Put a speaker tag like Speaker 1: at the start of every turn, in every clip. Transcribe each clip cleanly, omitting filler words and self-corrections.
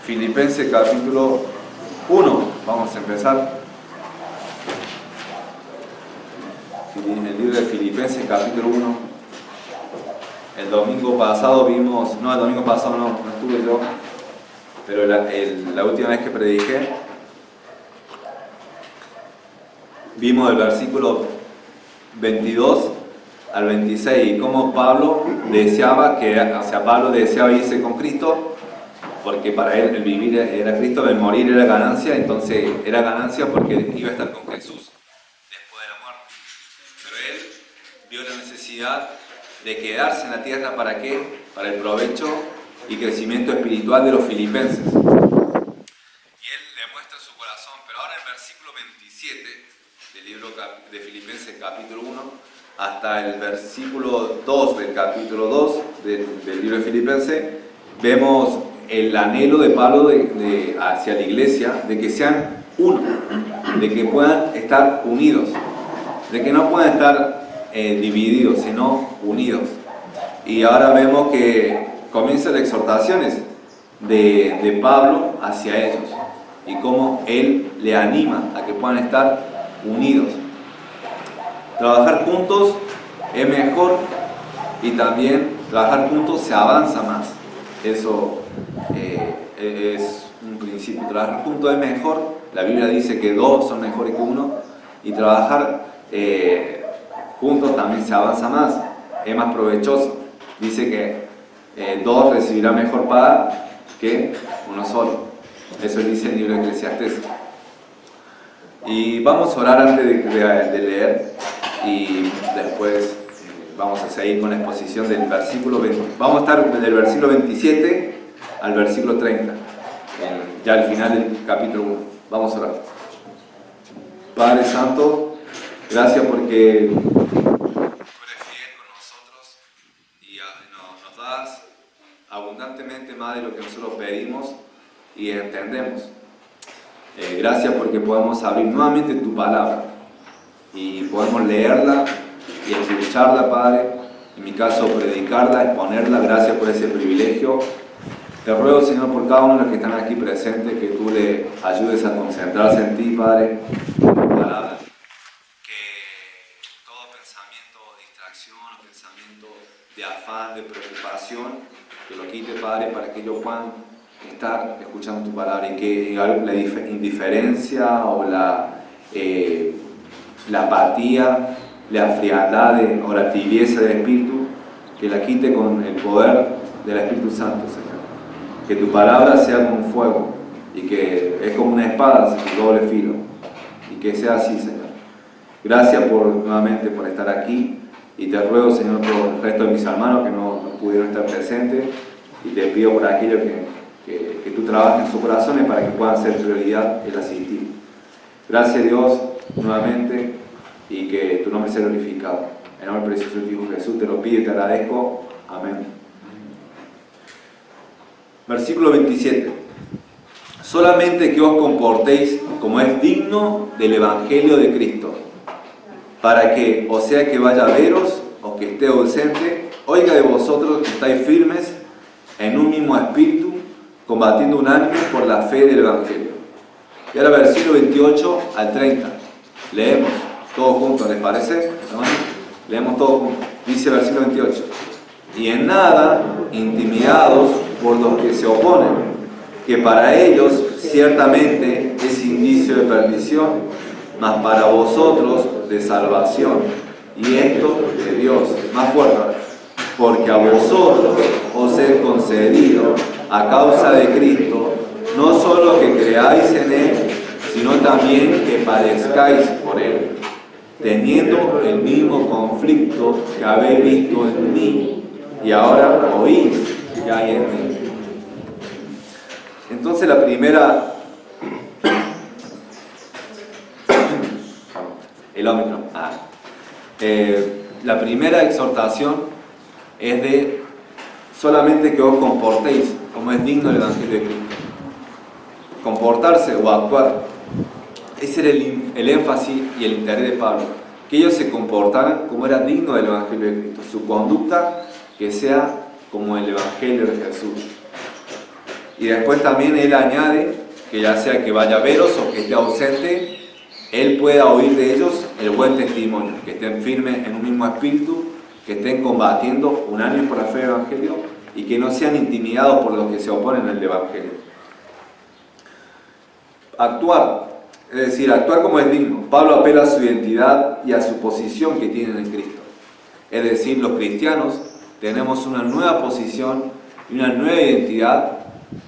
Speaker 1: Filipenses capítulo 1. Vamos a empezar. El libro de Filipenses capítulo 1. El domingo pasado vimos, no, el domingo pasado no estuve yo, pero la última vez que prediqué, vimos el versículo 22 al 26 y cómo Pablo deseaba irse con Cristo, porque para él el vivir era Cristo, el morir era ganancia. Entonces era ganancia porque iba a estar con Jesús después de la muerte. Pero él vio la necesidad de quedarse en la tierra. ¿Para qué? Para el provecho y crecimiento espiritual de los filipenses. Y él le muestra su corazón. Pero ahora en el versículo 27 del libro de Filipenses capítulo 1 hasta el versículo 2 del capítulo 2 del libro de Filipenses, vemos el anhelo de Pablo hacia la iglesia, de que sean uno, de que puedan estar unidos, de que no puedan estar divididos, sino unidos. Y ahora vemos que comienzan las exhortaciones de Pablo hacia ellos y cómo él le anima a que puedan estar unidos. Trabajar juntos es mejor y también trabajar juntos se avanza más. Eso es un principio. Trabajar juntos es mejor. La Biblia dice que dos son mejores que uno, y trabajar juntos también se avanza más, es más provechoso. Dice que dos recibirán mejor paga que uno solo. Eso dice el libro de Eclesiastés. Y vamos a orar antes de leer, y después vamos a seguir con la exposición del versículo 20. Vamos a estar del versículo 27 al versículo 30, ya al final del capítulo 1. Vamos a orar. Padre Santo, gracias porque tú eres fiel con nosotros y nos das abundantemente más de lo que nosotros pedimos y entendemos. Gracias porque podemos abrir nuevamente tu palabra y podemos leerla y escucharla, Padre. En mi caso, predicarla, exponerla. Gracias por ese privilegio. Te ruego, Señor, por cada uno de los que están aquí presentes, que tú le ayudes a concentrarse en ti, Padre, en tu palabra. Que todo pensamiento de distracción, pensamiento de afán, de preocupación, que lo quite, Padre, para que ellos puedan estar escuchando tu palabra, y que la indiferencia o la apatía, la frialdad o la tibieza del Espíritu, que la quite con el poder del Espíritu Santo, Señor. Que tu palabra sea como fuego y que es como una espada de doble filo, y que sea así, Señor. Gracias nuevamente por estar aquí, y te ruego, Señor, por el resto de mis hermanos que no pudieron estar presentes, y te pido por aquellos que tú trabajes en sus corazones para que puedan ser prioridad el asistir. Gracias, Dios, nuevamente, y que tu nombre sea glorificado. En el nombre precioso de tu Hijo Jesús te lo pido y te agradezco. Amén. Versículo 27. Solamente que os comportéis como es digno del Evangelio de Cristo, para que, o sea que vaya a veros o que esté ausente, oiga de vosotros que estáis firmes en un mismo espíritu, combatiendo unánime por la fe del Evangelio. Y ahora versículo 28 al 30. Leemos todos juntos, ¿les parece? ¿No? Leemos todos juntos. Dice el versículo 28. Y en nada intimidados por los que se oponen, que para ellos ciertamente es indicio de perdición, mas para vosotros de salvación, y esto de Dios. Más fuerte ahora. Porque a vosotros os es concedido a causa de Cristo, no solo que creáis en Él, sino también que padezcáis por Él, teniendo el mismo conflicto que habéis visto en mí, y ahora oís que hay en mí. Entonces la primera... la primera exhortación es de solamente que os comportéis como es digno del Evangelio de Cristo. Comportarse o actuar. Ese era el énfasis y el interés de Pablo. Que ellos se comportaran como era digno del Evangelio de Cristo. Su conducta que sea como el Evangelio de Jesús. Y después también él añade que ya sea que vaya a veros o que esté ausente, él pueda oír de ellos el buen testimonio, que estén firmes en un mismo espíritu, que estén combatiendo unánimes por la fe del Evangelio y que no sean intimidados por los que se oponen al Evangelio. Actuar, es decir, actuar como es digno. Pablo apela a su identidad y a su posición que tienen en Cristo. Es decir, los cristianos tenemos una nueva posición y una nueva identidad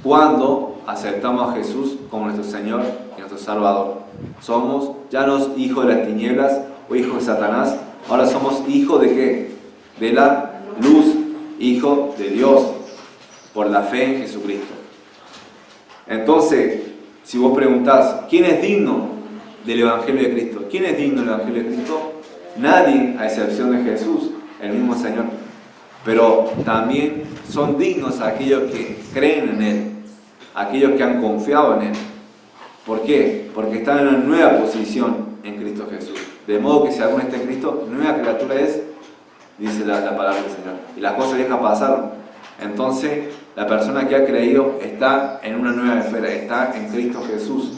Speaker 1: cuando aceptamos a Jesús como nuestro Señor y nuestro Salvador. Somos ya no hijos de las tinieblas o hijos de Satanás, ahora somos hijos de ¿qué? De la luz, hijos de Dios, por la fe en Jesucristo. Entonces, si vos preguntás, ¿quién es digno del Evangelio de Cristo? ¿Quién es digno del Evangelio de Cristo? Nadie, a excepción de Jesús, el mismo Señor. Pero también son dignos aquellos que creen en Él, aquellos que han confiado en Él. ¿Por qué? Porque están en una nueva posición en Cristo Jesús. De modo que si alguno está en Cristo, nueva criatura es, dice la palabra del Señor. Y las cosas viejas pasaron. Entonces, la persona que ha creído está en una nueva esfera, está en Cristo Jesús.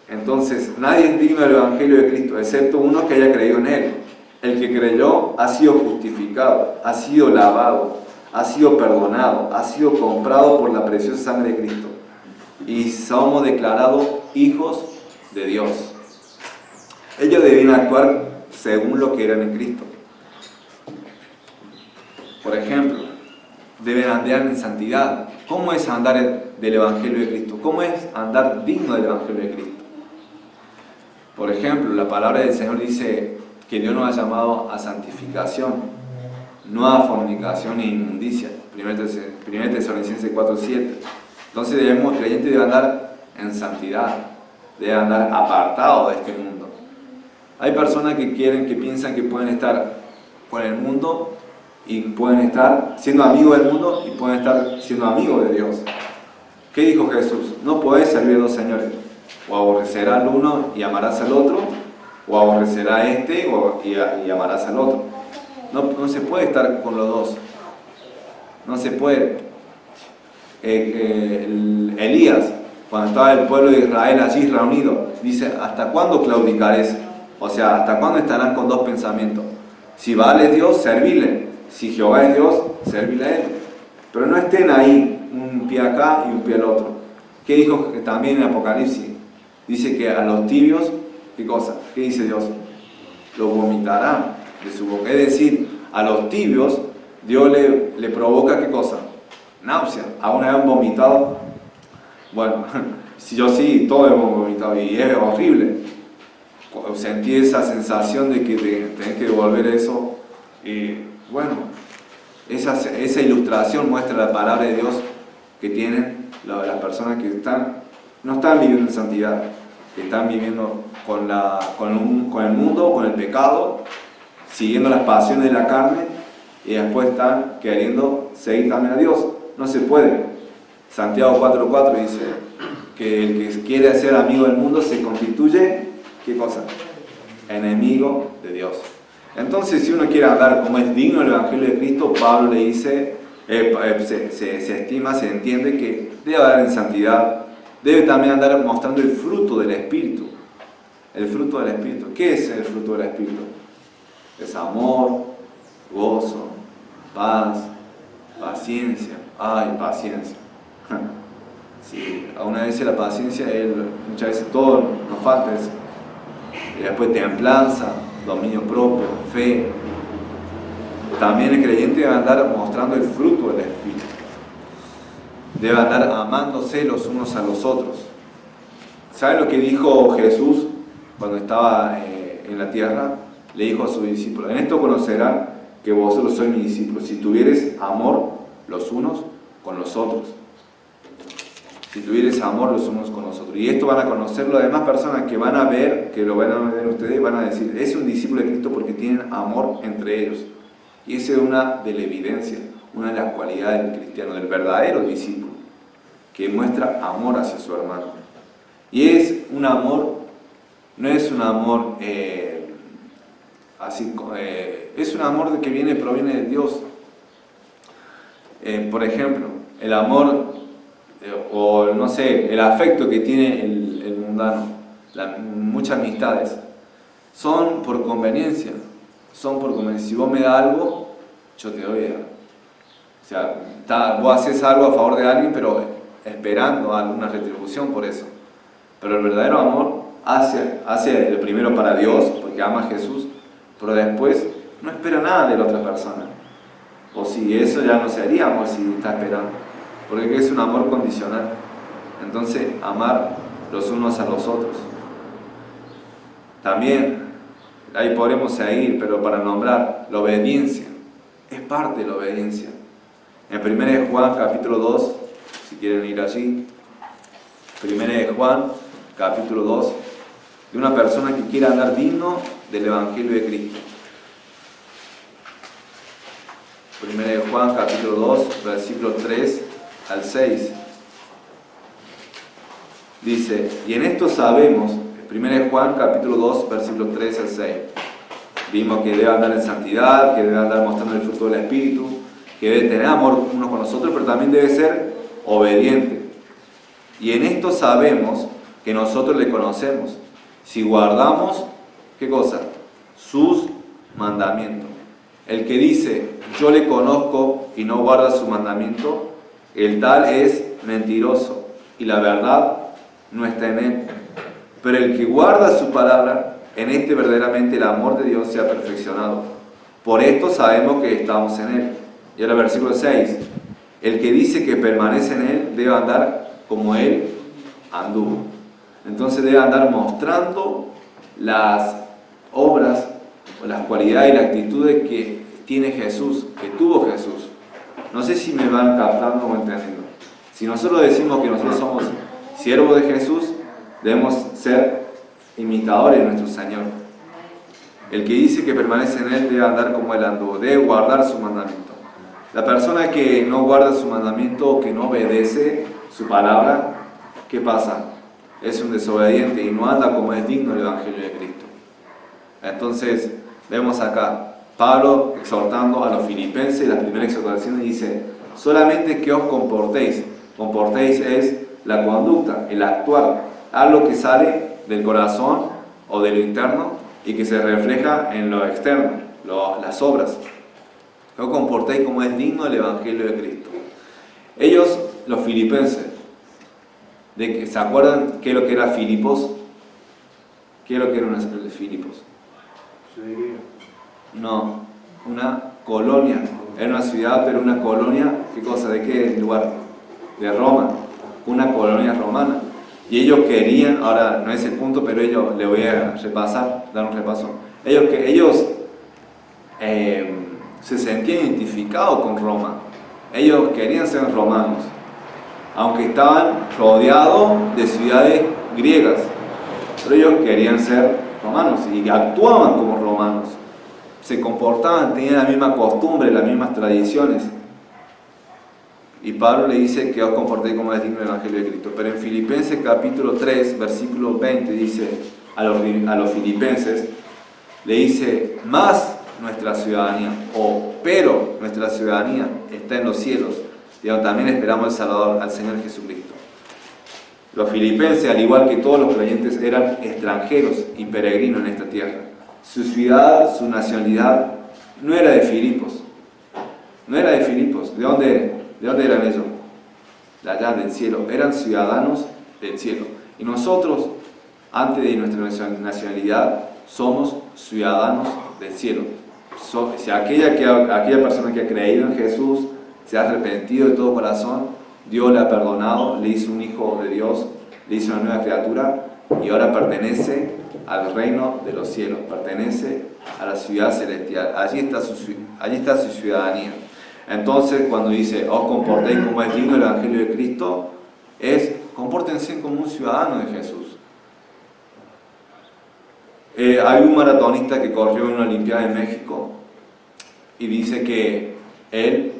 Speaker 1: Entonces, nadie es digno del Evangelio de Cristo, excepto uno que haya creído en Él. El que creyó ha sido justificado, ha sido lavado, ha sido perdonado, ha sido comprado por la preciosa sangre de Cristo. Y somos declarados hijos de Dios. Ellos debían actuar según lo que eran en Cristo. Por ejemplo, deben andar en santidad. ¿Cómo es andar del Evangelio de Cristo? ¿Cómo es andar digno del Evangelio de Cristo? Por ejemplo, la palabra del Señor dice que Dios nos ha llamado a santificación, no a fornicación e inmundicia. 1 Tesalonicenses 4:7. Entonces el creyente debe andar en santidad, debe andar apartado de este mundo. Hay personas que piensan que pueden estar con el mundo y pueden estar siendo amigos del mundo y pueden estar siendo amigos de Dios. ¿Qué dijo Jesús? No podés servir a dos señores. O aborrecerás al uno y amarás al otro, o aborrecerás a este y amarás al otro. No se puede estar con los dos. No se puede. Elías, cuando estaba el pueblo de Israel allí reunido, dice, ¿hasta cuándo claudicaréis? O sea, ¿hasta cuándo estarán con dos pensamientos? Si Baal es Dios, servíle. Si Jehová es Dios, servíle a Él. Pero no estén ahí, un pie acá y un pie al otro. ¿Qué dijo también en Apocalipsis? Dice que a los tibios, ¿qué cosa? ¿Qué dice Dios? Los vomitará de su boca. Es decir, a los tibios, Dios le provoca ¿qué cosa? Náusea. ¿Aún han vomitado? Bueno, si yo sí, todos hemos vomitado y es horrible. Sentí esa sensación de que tenés que devolver eso. Y bueno, esa ilustración muestra la palabra de Dios que tienen las personas que no están viviendo en santidad, que están viviendo con el mundo, con el pecado, siguiendo las pasiones de la carne y después están queriendo seguir también a Dios. No se puede. Santiago 4:4 dice que el que quiere ser amigo del mundo se constituye, ¿qué cosa? Enemigo de Dios. Entonces, si uno quiere andar como es digno del Evangelio de Cristo, Pablo le dice, se estima, se entiende que debe andar en santidad, debe también andar mostrando el fruto del Espíritu. El fruto del Espíritu. ¿Qué es el fruto del Espíritu? Es amor, gozo, paz, paciencia. Ay, paciencia. Sí, a una vez la paciencia, muchas veces todo nos falta eso. Y después templanza, dominio propio, fe. También el creyente debe andar mostrando el fruto del Espíritu. Debe andar amándose los unos a los otros. ¿Saben lo que dijo Jesús cuando estaba en la tierra? Le dijo a sus discípulos: en esto conocerán que vosotros sois mis discípulos, si tuviereis amor los unos con los otros. Si tuviereis amor los unos con los otros. Y esto van a conocer las demás personas que van a ver, que lo van a ver ustedes, van a decir, es un discípulo de Cristo porque tienen amor entre ellos. Y esa es una de la evidencia, una de las cualidades del cristiano, del verdadero discípulo, que muestra amor hacia su hermano. Y es un amor, no es un amor es un amor que proviene de Dios. Por ejemplo, el amor o no sé, el afecto que tiene el mundano, muchas amistades, son por conveniencia, Si vos me das algo, yo te doy algo. O sea, vos haces algo a favor de alguien, pero esperando alguna retribución por eso. Pero el verdadero amor hace lo primero para Dios, porque ama a Jesús, pero después no espera nada de la otra persona. O si eso ya no se haría amor si está esperando, porque es un amor condicional. Entonces, amar los unos a los otros. También, ahí podremos seguir, pero para nombrar, la obediencia es parte de la obediencia. En 1 Juan capítulo 2, si quieren ir allí, 1 Juan capítulo 2, de una persona que quiera andar digno del Evangelio de Cristo. 1 Juan capítulo 2, versículo 3 al 6. Dice, y en esto sabemos, 1 Juan capítulo 2, versículo 3 al 6. Vimos que debe andar en santidad, que debe andar mostrando el fruto del Espíritu, que debe tener amor unos con los otros, pero también debe ser obediente. Y en esto sabemos que nosotros le conocemos, si guardamos, ¿qué cosa? Sus mandamientos. El que dice, yo le conozco y no guarda su mandamiento, el tal es mentiroso, y la verdad no está en él. Pero el que guarda su palabra, en este verdaderamente el amor de Dios se ha perfeccionado. Por esto sabemos que estamos en él. Y ahora versículo 6. El que dice que permanece en él debe andar como él anduvo. Entonces debe andar mostrando las obras o las cualidades y las actitudes que tiene Jesús, que tuvo Jesús. No sé si me van captando o entendiendo. Si nosotros decimos que nosotros somos siervos de Jesús, debemos ser imitadores de nuestro Señor. El que dice que permanece en él debe andar como él anduvo, debe guardar su mandamiento. La persona que no guarda su mandamiento o que no obedece su palabra, ¿qué pasa? Es un desobediente y no anda como es digno el Evangelio de Cristo. Entonces, vemos acá Pablo exhortando a los filipenses, la primera exhortación dice, solamente que os comportéis. Comportéis es la conducta, el actuar, algo que sale del corazón o de lo interno y que se refleja en lo externo, las obras. No comportéis como es digno el Evangelio de Cristo. Ellos, los filipenses, ¿se acuerdan qué es lo que era Filipos? ¿Qué es lo que era una ciudad de Filipos? No, una colonia. Era una ciudad, pero una colonia, ¿qué cosa? ¿De qué lugar? De Roma. Una colonia romana. Y ellos querían, ahora no es el punto, pero ellos, le voy a repasar, dar un repaso. Ellos se sentían identificados con Roma. Ellos querían ser romanos, aunque estaban rodeados de ciudades griegas, pero ellos querían ser romanos y actuaban como romanos, se comportaban, tenían la misma costumbre, las mismas tradiciones. Y Pablo le dice que os comportéis como es digno del Evangelio de Cristo. Pero en Filipenses capítulo 3, versículo 20 dice a los filipenses, le dice, más nuestra ciudadanía, pero nuestra ciudadanía está en los cielos, y también esperamos al Salvador, al Señor Jesucristo. Los filipenses, al igual que todos los creyentes, eran extranjeros y peregrinos en esta tierra. Su ciudad, su nacionalidad, no era de Filipos. No era de Filipos. ¿De dónde eran ellos? De allá, del cielo. Eran ciudadanos del cielo. Y nosotros, antes de nuestra nacionalidad, somos ciudadanos del cielo. Si aquella persona que ha creído en Jesús, se ha arrepentido de todo corazón, Dios le ha perdonado, le hizo un hijo de Dios, le hizo una nueva criatura y ahora pertenece al reino de los cielos, pertenece a la ciudad celestial. Allí está su ciudadanía. Entonces, cuando dice, os comportéis como es digno el Evangelio de Cristo, compórtense como un ciudadano de Jesús. Hay un maratonista que corrió en una Olimpiada en México y dice que él,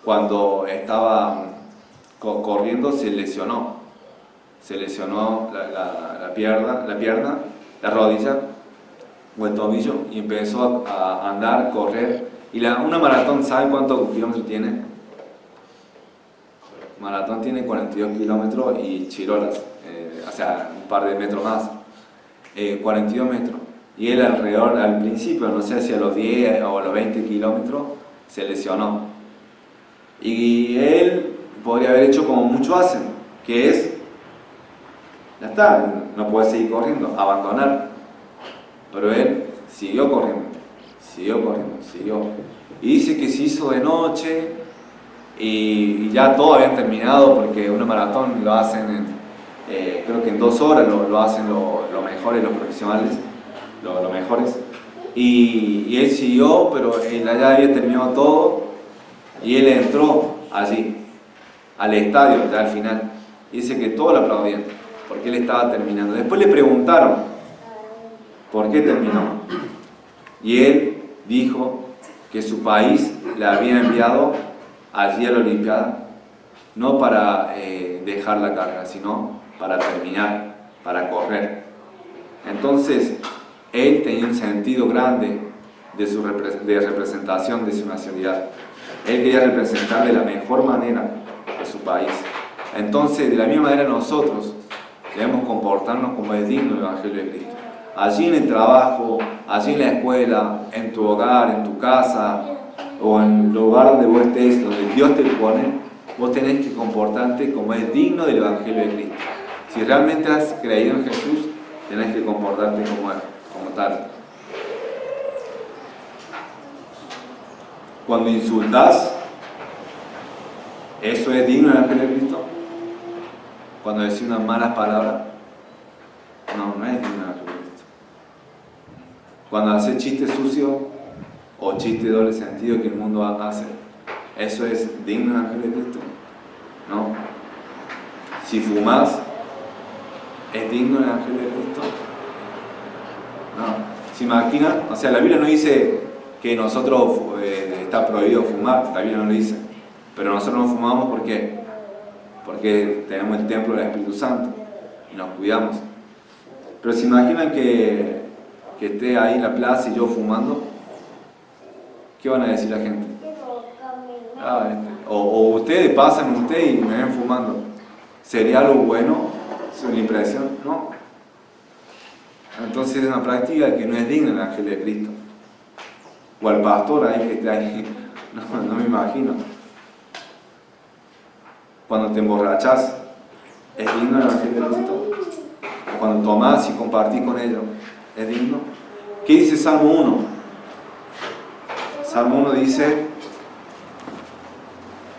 Speaker 1: cuando estaba corriendo, se lesionó la pierna, la rodilla o el tobillo y empezó a andar, correr. Y una maratón, ¿saben cuántos kilómetros tiene? maratón tiene 42 kilómetros y Chirolas, o sea, un par de metros más, 42 metros. Y él alrededor, al principio, no sé si a los 10 o a los 20 kilómetros, se lesionó. Y él podría haber hecho como muchos hacen, que es, ya está, no puede seguir corriendo, abandonar. Pero él siguió corriendo, siguió. Y dice que se hizo de noche y ya todo habían terminado, porque una maratón lo hacen creo que en 2 horas lo hacen los mejores, los profesionales, los mejores. Y él siguió, pero él ya había terminado todo y él entró allí, al estadio, ya al final. Y dice que todos lo aplaudían, porque él estaba terminando. Después le preguntaron por qué terminó. Y él dijo que su país le había enviado allí a la Olimpiada, no para dejar la carga, sino para terminar, para correr. Entonces, él tenía un sentido grande de representación de su nacionalidad. Él quería representar de la mejor manera a su país. Entonces, de la misma manera nosotros debemos comportarnos como es digno del Evangelio de Cristo. Allí en el trabajo, allí en la escuela, en tu hogar, en tu casa, o en el lugar donde vos estés, donde Dios te pone, vos tenés que comportarte como es digno del Evangelio de Cristo. Si realmente has creído en Jesús, tenés que comportarte como tal. Cuando insultás, ¿eso es digno del Evangelio de Cristo? Cuando decís unas malas palabras, no es digno del Evangelio de Cristo. Cuando haces chistes sucios o chistes de doble sentido que el mundo hace, ¿eso es digno del Evangelio de Cristo? No. Si fumás, ¿es digno del Evangelio de Cristo? No. ¿Se imaginan? O sea, la Biblia no dice que nosotros está prohibido fumar, la Biblia no lo dice. Pero nosotros no fumamos, ¿por qué? Porque tenemos el templo del Espíritu Santo y nos cuidamos. Pero ¿se imaginan que esté ahí en la plaza y yo fumando? ¿Qué van a decir la gente? O ustedes pasan y me ven fumando. ¿Sería algo bueno? ¿Es una impresión? No. Entonces es una práctica que no es digna del Evangelio de Cristo. O al pastor ahí que esté ahí, no me imagino. Cuando te emborrachás, ¿es digno del Evangelio de Cristo? O cuando tomás y compartís con ellos, ¿es digno? ¿Qué dice Salmo 1? Salmo 1 dice,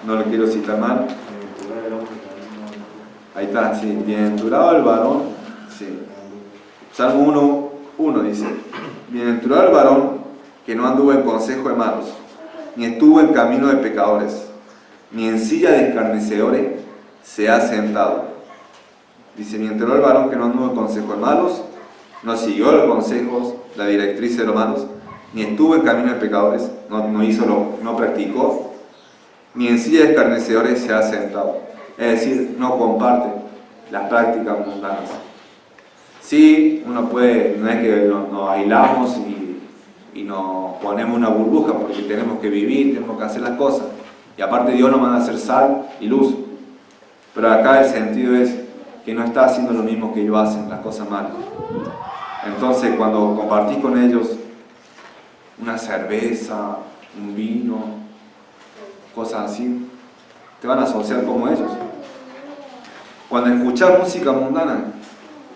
Speaker 1: no lo quiero citar mal, ahí está, sí, bienaventurado el varón, sí. Salmo 1 dice, bienaventurado el varón que no anduvo en consejo de malos, ni estuvo en camino de pecadores, ni en silla de escarnecedores se ha sentado. Dice, bienaventurado el varón que no anduvo en consejo de malos, no siguió los consejos, la directriz de los malos, ni estuvo en camino de pecadores, no practicó, ni en silla de escarnecedores se ha sentado. Es decir, no comparte las prácticas mundanas. Sí, uno puede, no es que nos aislamos y nos ponemos una burbuja porque tenemos que vivir, tenemos que hacer las cosas. Y aparte Dios nos manda a hacer sal y luz. Pero acá el sentido es que no está haciendo lo mismo que ellos hacen, las cosas malas. Entonces cuando compartís con ellos una cerveza, un vino, cosas así, te van a asociar como ellos. Cuando escuchás música mundana,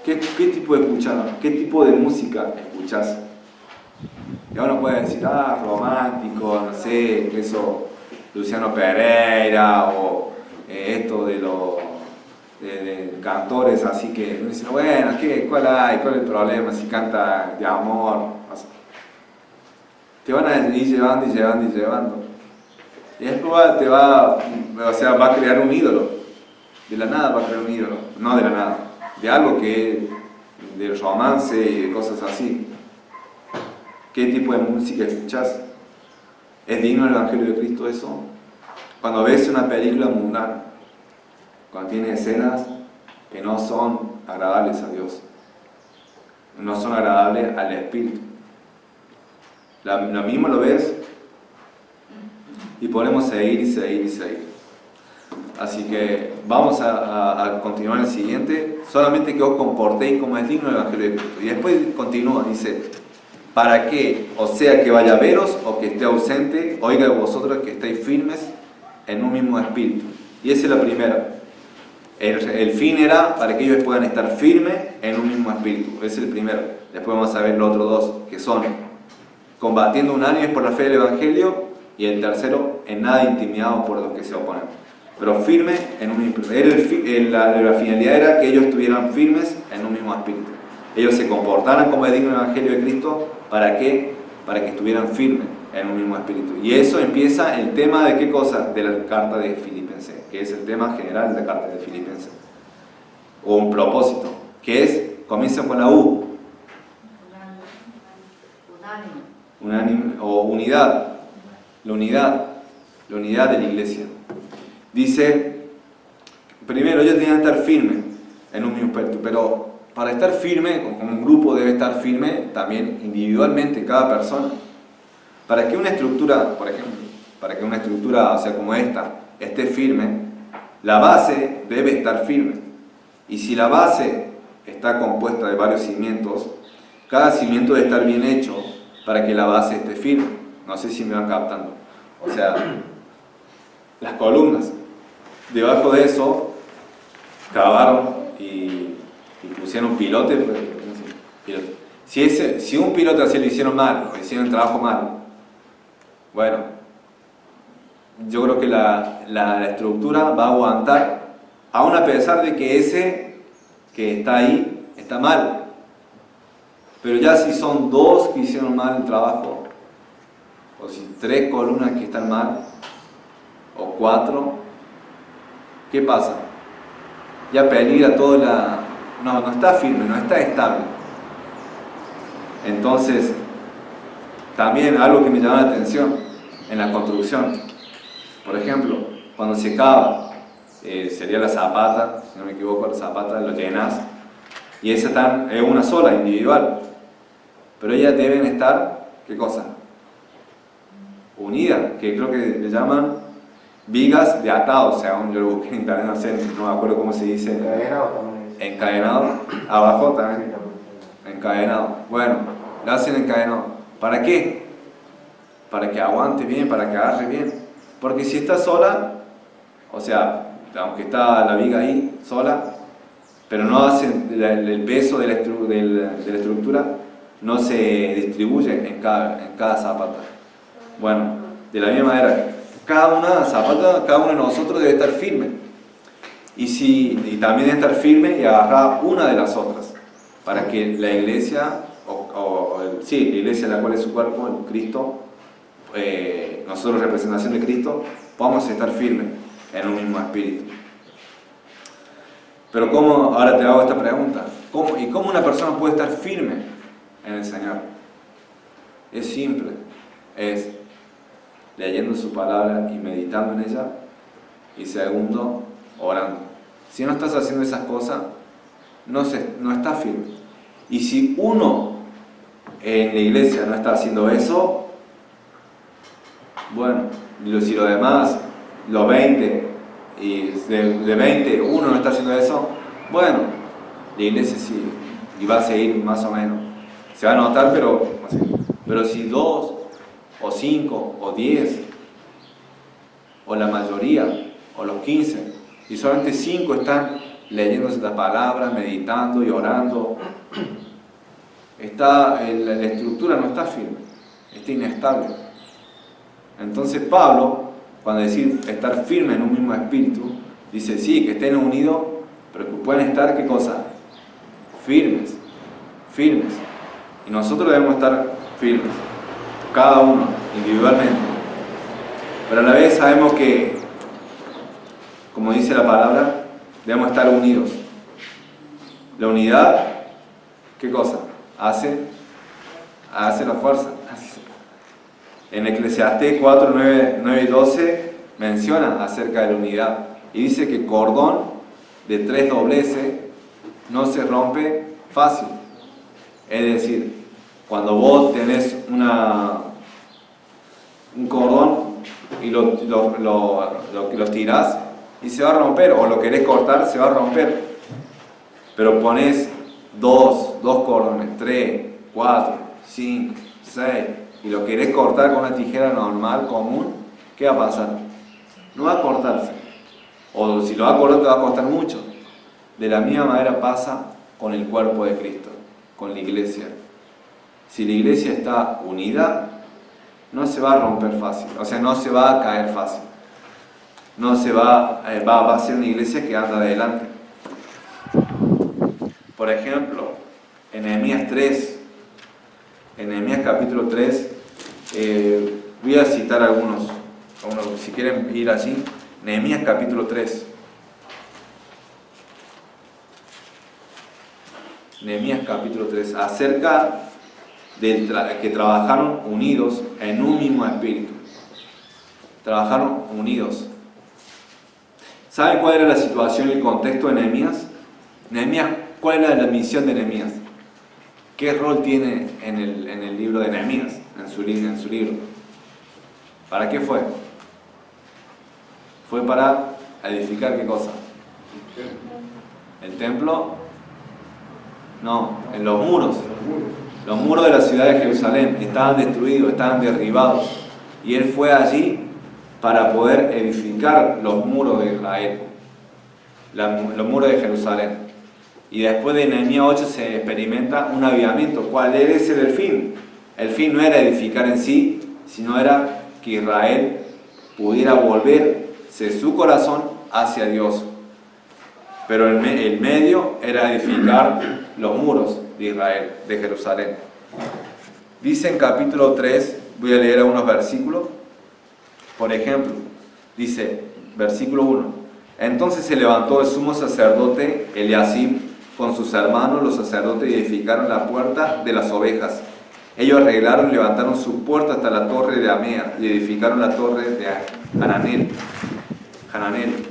Speaker 1: ¿qué tipo de escuchar? ¿Qué tipo de música escuchás? Y uno puede decir, romántico, no sé, eso, Luciano Pereira, o esto de cantores, así que uno dice, bueno, ¿cuál es el problema si canta de amor? O sea, te van a ir llevando y llevando. Y después va a crear un ídolo. De la nada va a crear un ídolo. No de la nada. De algo que del romance y de cosas así. ¿Qué tipo de música escuchás? ¿Es digno del Evangelio de Cristo eso? Cuando ves una película mundana, cuando tiene escenas que no son agradables a Dios, no son agradables al Espíritu. Lo mismo lo ves y podemos seguir. Así que vamos a continuar el siguiente. Solamente que os comportéis como es digno del Evangelio de Cristo. Y después continúa, dice, para que, o sea que vaya a veros o que esté ausente, oiga vosotros que estáis firmes en un mismo espíritu. Y esa es la primera. El fin era para que ellos puedan estar firmes en un mismo espíritu. Ese es el primero. Después vamos a ver los otros dos, que son combatiendo unánimes por la fe del Evangelio, y el tercero, en nada intimidados por los que se oponen. Pero firmes en un mismo espíritu. La finalidad era que ellos estuvieran firmes en un mismo espíritu. Ellos se comportaran como es digno del Evangelio de Cristo. ¿Para qué? Para que estuvieran firmes en un mismo espíritu. Y eso empieza el tema de qué cosa? De la carta de Filipenses, que es el tema general de la carta de Filipenses. O un propósito, que es, comienza con la U. Unánime o unidad. La unidad de la iglesia. Dice, primero ellos tenían que estar firmes en un mismo espíritu, pero para estar firme, como un grupo debe estar firme también individualmente cada persona. Para que una estructura, por ejemplo, para que una estructura, o sea, como esta, esté firme, la base debe estar firme. Y si la base está compuesta de varios cimientos, cada cimiento debe estar bien hecho para que la base esté firme. No sé si me van captando. O sea, las columnas. Debajo de eso, cavaron y pusieron pilotes. Si un pilote así lo hicieron mal, o hicieron el trabajo mal, bueno, yo creo que la estructura va a aguantar, aun a pesar de que ese que está ahí está mal. Pero ya si son dos que hicieron mal el trabajo, o si 3 columnas que están mal, o 4, ¿qué pasa? Ya peligra toda la... No está firme, no está estable. Entonces, también algo que me llama la atención en la construcción, por ejemplo, cuando se cava, sería la zapata, si no me equivoco, la zapata lo llenas, y esa es una sola, individual, pero ellas deben estar, ¿qué cosa? Unidas, que creo que le llaman vigas de atado, o sea, yo lo busqué en internet, no me acuerdo cómo se dice.
Speaker 2: Encadenado también.
Speaker 1: Encadenado, abajo también. Encadenado. Bueno, lo hacen encadenado. ¿Para qué? Para que aguante bien, para que agarre bien. Porque si está sola, o sea, aunque está la viga ahí, sola, pero no hace el peso de la estructura, no se distribuye en cada zapata. Bueno, de la misma manera, cada uno de nosotros debe estar firme. Y también debe estar firme y agarrar una de las otras, para que la iglesia, la iglesia la cual es su cuerpo, el Cristo, nosotros representación de Cristo, podamos estar firmes en un mismo espíritu. Pero ahora te hago esta pregunta, ¿cómo una persona puede estar firme en el Señor? Es simple, es leyendo su palabra y meditando en ella, y segundo, orando. Si no estás haciendo esas cosas, no estás firme. Y si uno en la iglesia no está haciendo eso, bueno, si los demás, los 20, y de 20 uno no está haciendo eso, bueno, la iglesia sí, y va a seguir más o menos. Se va a notar, pero si 2, o 5, o 10, o la mayoría, o los 15, y solamente 5 están leyendo esta palabra, meditando y orando, la estructura no está firme, está inestable. Entonces Pablo, cuando dice estar firme en un mismo espíritu, dice sí, que estén unidos, pero que pueden estar, ¿qué cosa? Firmes. Y nosotros debemos estar firmes, cada uno, individualmente. Pero a la vez sabemos que, como dice la palabra, debemos estar unidos. La unidad, ¿qué cosa? Hace la fuerza. En Eclesiastés 4, 9 y 12 menciona acerca de la unidad. Y dice que cordón de 3 dobleces no se rompe fácil. Es decir, cuando vos tenés un cordón y lo tirás, y se va a romper, o lo querés cortar, se va a romper. Pero pones 2 cordones, 3, 4, 5, 6, y lo querés cortar con una tijera normal, común, ¿qué va a pasar? No va a cortarse. O si lo va a cortar, te va a costar mucho. De la misma manera pasa con el cuerpo de Cristo, con la iglesia. Si la iglesia está unida, no se va a romper fácil, o sea, no se va a caer fácil. No se va a ser una iglesia que anda adelante. Por ejemplo, en Nehemías 3, en Nehemías capítulo 3, voy a citar algunos, si quieren ir allí. Nehemías capítulo 3. Nehemías capítulo 3, acerca de que trabajaron unidos en un mismo espíritu. Trabajaron unidos. ¿Saben cuál era la situación y el contexto de Nehemías? Nehemías, ¿cuál era la misión de Nehemías? ¿Qué rol tiene en el libro de Nehemías, en su libro? ¿Para qué fue? Fue para edificar ¿qué cosa? ¿El templo? No, en los muros. Los muros de la ciudad de Jerusalén estaban destruidos, estaban derribados. Y él fue allí para poder edificar los muros de Israel, los muros de Jerusalén. Y después de Nehemías 8 se experimenta un avivamiento. ¿Cuál era ese el fin? El fin no era edificar en sí, sino era que Israel pudiera volverse su corazón hacia Dios. Pero el medio era edificar los muros de Israel, de Jerusalén. Dice en capítulo 3, voy a leer algunos versículos. Por ejemplo, dice, versículo 1: Entonces se levantó el sumo sacerdote Eliasib con sus hermanos, los sacerdotes, y edificaron la puerta de las ovejas. Ellos arreglaron y levantaron su puerta hasta la torre de Amea, y edificaron la torre de Hananel.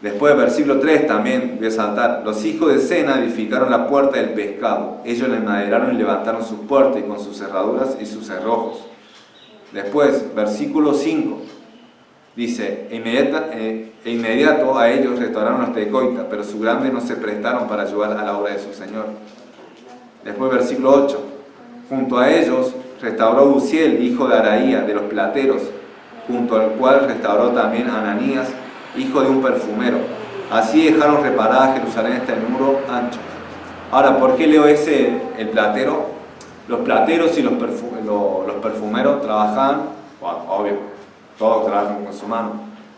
Speaker 1: Después, versículo 3 también voy a saltar. Los hijos de Sena edificaron la puerta del pescado. Ellos la enmaderaron y levantaron sus puertas, y con sus cerraduras y sus cerrojos. Después, versículo 5, dice, inmediato a ellos restauraron los tecoitas, pero sus grandes no se prestaron para ayudar a la obra de su Señor. Después, versículo 8, junto a ellos restauró Uziel, hijo de Araía, de los plateros, junto al cual restauró también Ananías, hijo de un perfumero. Así dejaron reparada Jerusalén hasta el muro ancho. Ahora, ¿por qué leo el platero? Los plateros y los perfumeros trabajaban, bueno, obvio, todos trabajan con su mano,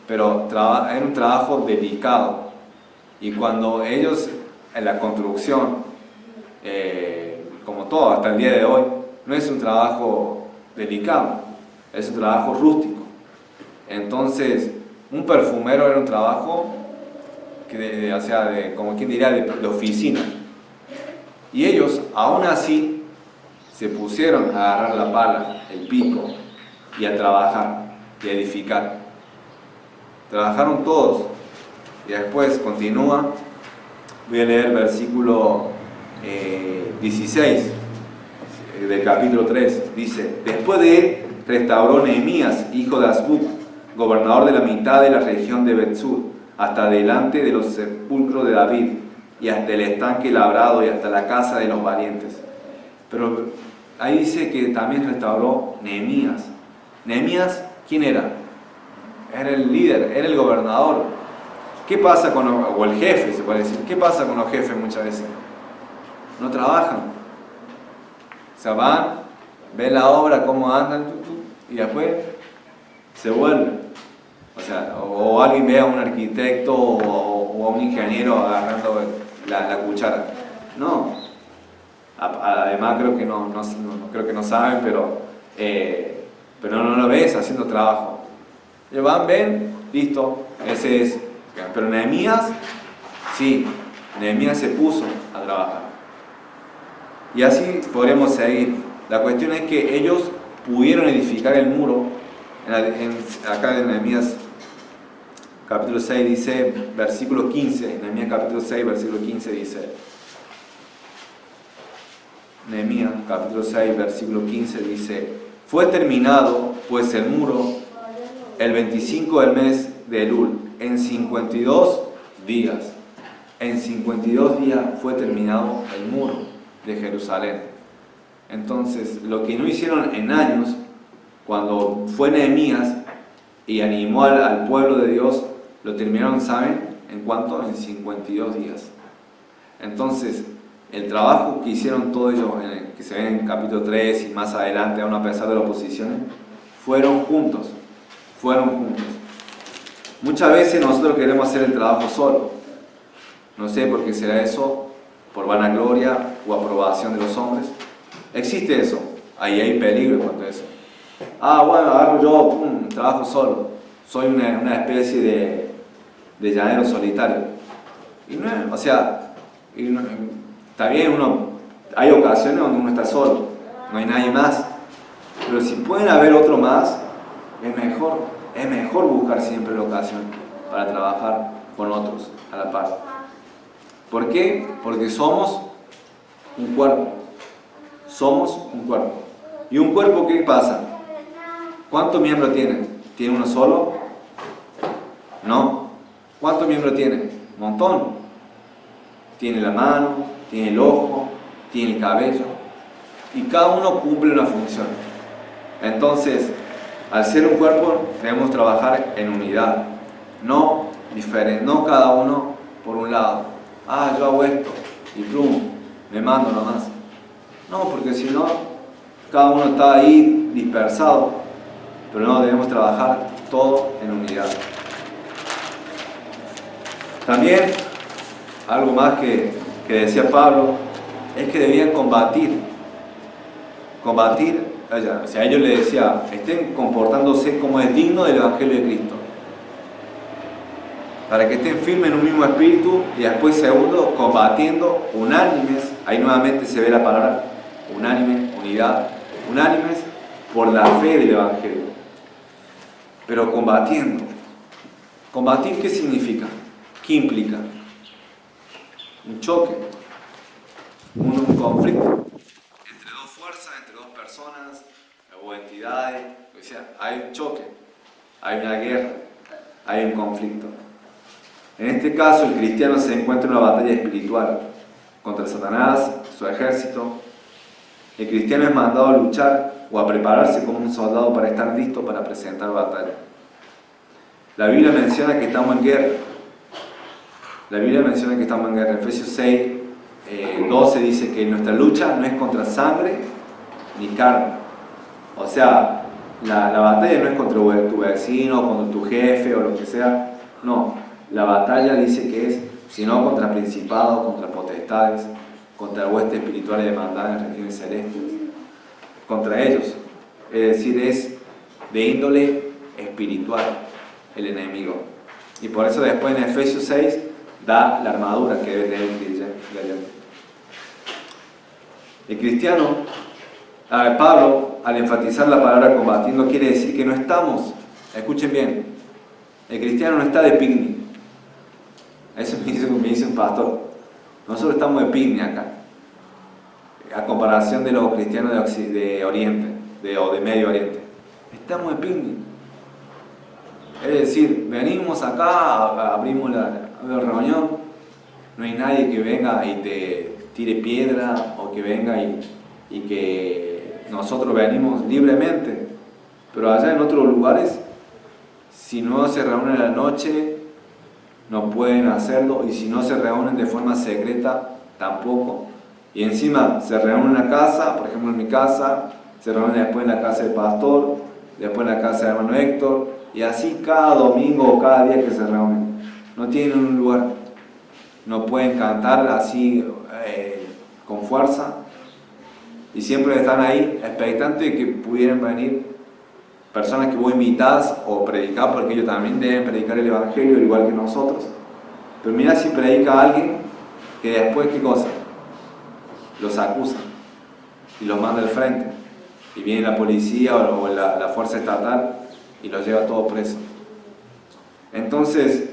Speaker 1: pero era un trabajo delicado. Y cuando ellos, en la construcción, como todo, hasta el día de hoy, no es un trabajo delicado, es un trabajo rústico. Entonces, un perfumero era un trabajo como quien diría, de oficina. Y ellos, aún así, se pusieron a agarrar la pala, el pico, y a trabajar, y a edificar. Trabajaron todos. Y después continúa, voy a leer versículo 16 del capítulo 3. Dice, después de él restauró Nehemías, hijo de Azbuk, gobernador de la mitad de la región de Bet-Sur, hasta delante de los sepulcros de David, y hasta el estanque labrado, y hasta la casa de los valientes. Pero ahí dice que también restauró Nehemías. Nehemías, ¿quién era? Era el líder, era el gobernador. ¿Qué pasa o el jefe, se puede decir? ¿Qué pasa con los jefes muchas veces? No trabajan. O sea, van, ven la obra, cómo andan, y después se vuelven. O sea, o alguien ve a un arquitecto o a un ingeniero agarrando la cuchara. No. Además creo que creo que no saben, pero no lo ves haciendo trabajo. Ellos van, ven, listo, ese es. Pero Nehemías, sí, Nehemías se puso a trabajar. Y así podremos seguir. La cuestión es que ellos pudieron edificar el muro. Acá en Nehemías capítulo 6 dice, versículo 15, Nehemías capítulo 6, versículo 15 dice, Nehemías capítulo 6, versículo 15 dice, fue terminado pues el muro el 25 del mes de Elul, en 52 días. En 52 días fue terminado el muro de Jerusalén. Entonces, lo que no hicieron en años, cuando fue Nehemías y animó al pueblo de Dios, lo terminaron, ¿saben? ¿En cuánto? En 52 días. Entonces, el trabajo que hicieron todos ellos, que se ven en capítulo 3 y más adelante, aún a pesar de las oposiciones, fueron juntos. Muchas veces nosotros queremos hacer el trabajo solo. No sé por qué será eso, por vanagloria o aprobación de los hombres. Existe eso, ahí hay peligro en cuanto a eso. Bueno, agarro yo, trabajo solo. Soy una especie de llanero solitario. Y no, o sea, está bien, hay ocasiones donde uno está solo, no hay nadie más. Pero si pueden haber otro más, es mejor buscar siempre la ocasión para trabajar con otros a la par. ¿Por qué? Porque somos un cuerpo. Somos un cuerpo. ¿Y un cuerpo qué pasa? ¿Cuántos miembros tiene? ¿Tiene uno solo? No. ¿Cuántos miembros tiene? Un montón. Tiene la mano, tiene el ojo, tiene el cabello. Y cada uno cumple una función. Entonces, al ser un cuerpo, debemos trabajar en unidad. No diferente, no cada uno por un lado. Yo hago esto y plum, me mando nomás. No, porque si no, cada uno está ahí dispersado. Pero no, debemos trabajar todo en unidad. También, algo más que decía Pablo, es que debían combatir. O sea, ellos le decía, estén comportándose como es digno del Evangelio de Cristo. Para que estén firmes en un mismo espíritu y después, segundo, combatiendo unánimes. Ahí nuevamente se ve la palabra unánime, unidad. Unánimes por la fe del Evangelio. Pero combatiendo. ¿Combatir qué significa? ¿Qué implica? Un choque, un conflicto entre dos fuerzas, entre dos personas o entidades. O sea, hay un choque, hay una guerra, hay un conflicto. En este caso, el cristiano se encuentra en una batalla espiritual contra Satanás, su ejército. El cristiano es mandado a luchar o a prepararse como un soldado para estar listo para presentar batalla. La Biblia menciona que estamos en guerra. En Efesios 6, 12 dice que nuestra lucha no es contra sangre ni carne. O sea, la batalla no es contra tu vecino, contra tu jefe o lo que sea. No, la batalla dice que es, sino contra principados, contra potestades, contra huestes espirituales demandadas en regiones celestes. Contra ellos. Es decir, es de índole espiritual el enemigo. Y por eso después en Efesios 6 da la armadura que debe tener el creyente. El cristiano, Pablo, al enfatizar la palabra combatiendo, quiere decir que no estamos, escuchen bien, el cristiano no está de picnic. Eso me dice un pastor. Nosotros estamos de picnic acá, a comparación de los cristianos de Oriente, o de Medio Oriente. Estamos de picnic. Es decir, venimos acá, abrimos la reunión, no hay nadie que venga y te tire piedra o que venga y que nosotros venimos libremente. Pero allá en otros lugares, si no se reúnen a la noche, no pueden hacerlo, y si no se reúnen de forma secreta, tampoco. Y encima se reúnen en la casa, por ejemplo en mi casa, se reúnen después en la casa del pastor, después en la casa del hermano Héctor, y así cada domingo o cada día que se reúnen. No tienen un lugar, no pueden cantar así con fuerza, y siempre están ahí expectantes de que pudieran venir personas que vos invitás o predicar, porque ellos también deben predicar el Evangelio al igual que nosotros. Pero mira si predica a alguien que después, ¿qué cosa? Los acusa y los manda al frente, y viene la policía o la fuerza estatal y los lleva todos presos. Entonces,